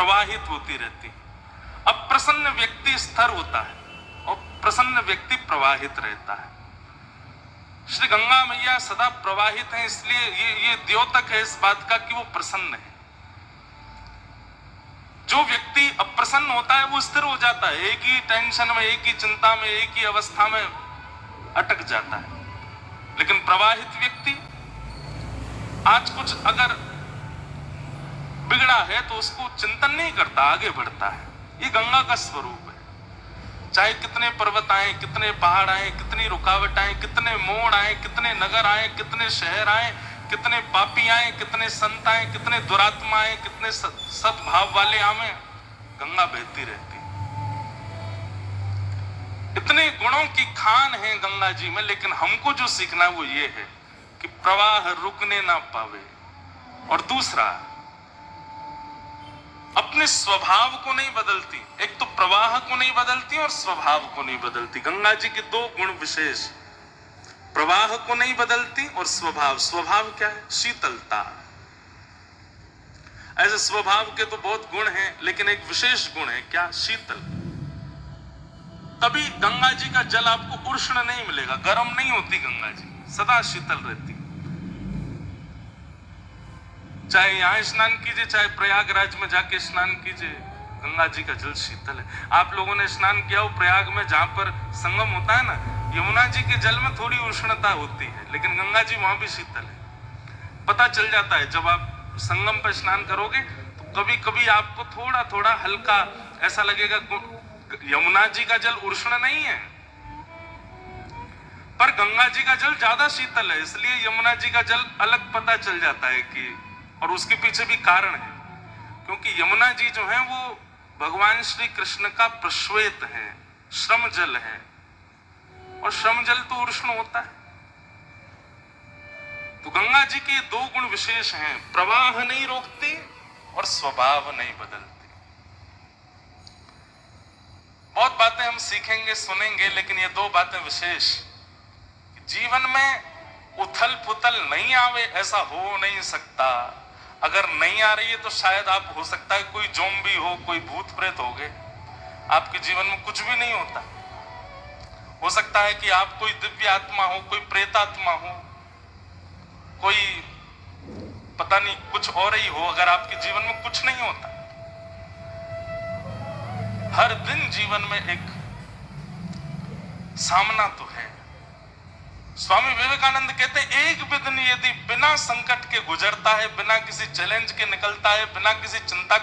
प्रवाहित होती रहती। अप्रसन्न व्यक्ति स्थिर होता है और प्रसन्न व्यक्ति प्रवाहित रहता है। श्री गंगा मैया सदा प्रवाहित है, इसलिए ये द्योतक है इस बात का कि वो प्रसन्न है। जो व्यक्ति अप्रसन्न होता है वो स्थिर हो जाता है, एक ही टेंशन में, एक ही चिंता में, एक ही अवस्था में अटक जाता है। लेकिन प्रवाहित व्यक्ति आज कुछ अगर बिगड़ा है तो उसको चिंतन नहीं करता, आगे बढ़ता है। ये गंगा का स्वरूप है। चाहे कितने पर्वत आए, कितने पहाड़ आए, कितनी रुकावट आए, कितने मोड़ आए, कितने नगर आए, कितने शहर आए, कितने पापी आए, कितने संत आए, कितने दुरात्मा आए, कितने सद्भाव वाले आवे, गंगा बहती रहती। इतने गुणों की खान है गंगा जी में, लेकिन हमको जो सीखना है वो ये है कि प्रवाह रुकने ना पावे। और दूसरा, अपने स्वभाव को नहीं बदलती। एक तो प्रवाह को नहीं बदलती और स्वभाव को नहीं बदलती। गंगा जी के दो गुण विशेष, प्रवाह को नहीं बदलती और स्वभाव। स्वभाव क्या है? शीतलता। ऐसे स्वभाव के तो बहुत गुण हैं, लेकिन एक विशेष गुण है, क्या? शीतल। कभी गंगा जी का जल आपको उष्ण नहीं मिलेगा, गर्म नहीं होती गंगा जी, सदा शीतल रहती। चाहे यहां स्नान कीजिए, चाहे प्रयागराज में जाके स्नान कीजिए, गंगा जी का जल शीतल है। आप लोगों ने स्नान किया हो प्रयाग में, जहां पर संगम होता है ना, यमुना जी के जल में थोड़ी उष्णता होती है, लेकिन गंगा जी वहां भी शीतल है। पता चल जाता है जब आप संगम पर स्नान करोगे तो कभी कभी आपको थोड़ा थोड़ा हल्का ऐसा लगेगा, यमुना जी का जल उष्ण नहीं है, पर गंगा जी का जल ज्यादा शीतल है, इसलिए यमुना जी का जल अलग पता चल जाता है कि। और उसके पीछे भी कारण है, क्योंकि यमुना जी जो है वो भगवान श्री कृष्ण का प्रश्वेत है, श्रम जल है, और श्रम जल तो उष्ण होता है। तो गंगा जी के दो गुण विशेष हैं, प्रवाह नहीं रोकती और स्वभाव नहीं बदलती। बहुत बातें हम सीखेंगे, सुनेंगे, लेकिन ये दो बातें विशेष, जीवन में उथल पुथल नहीं आवे ऐसा हो नहीं सकता। अगर नहीं आ रही है तो शायद आप, हो सकता है कोई ज़ॉम्बी हो, कोई भूत प्रेत हो गए, आपके जीवन में कुछ भी नहीं होता। हो सकता है कि आप कोई दिव्य आत्मा हो, कोई प्रेतात्मा हो, कोई पता नहीं कुछ और ही हो, अगर आपके जीवन में कुछ नहीं होता। हर दिन जीवन में एक सामना तो है। स्वामी विवेकानंद कहते हैं, एक भी दिन यदि बिना संकट के गुजरता है, बिना किसी चैलेंज के निकलता है, बिना किसी चिंता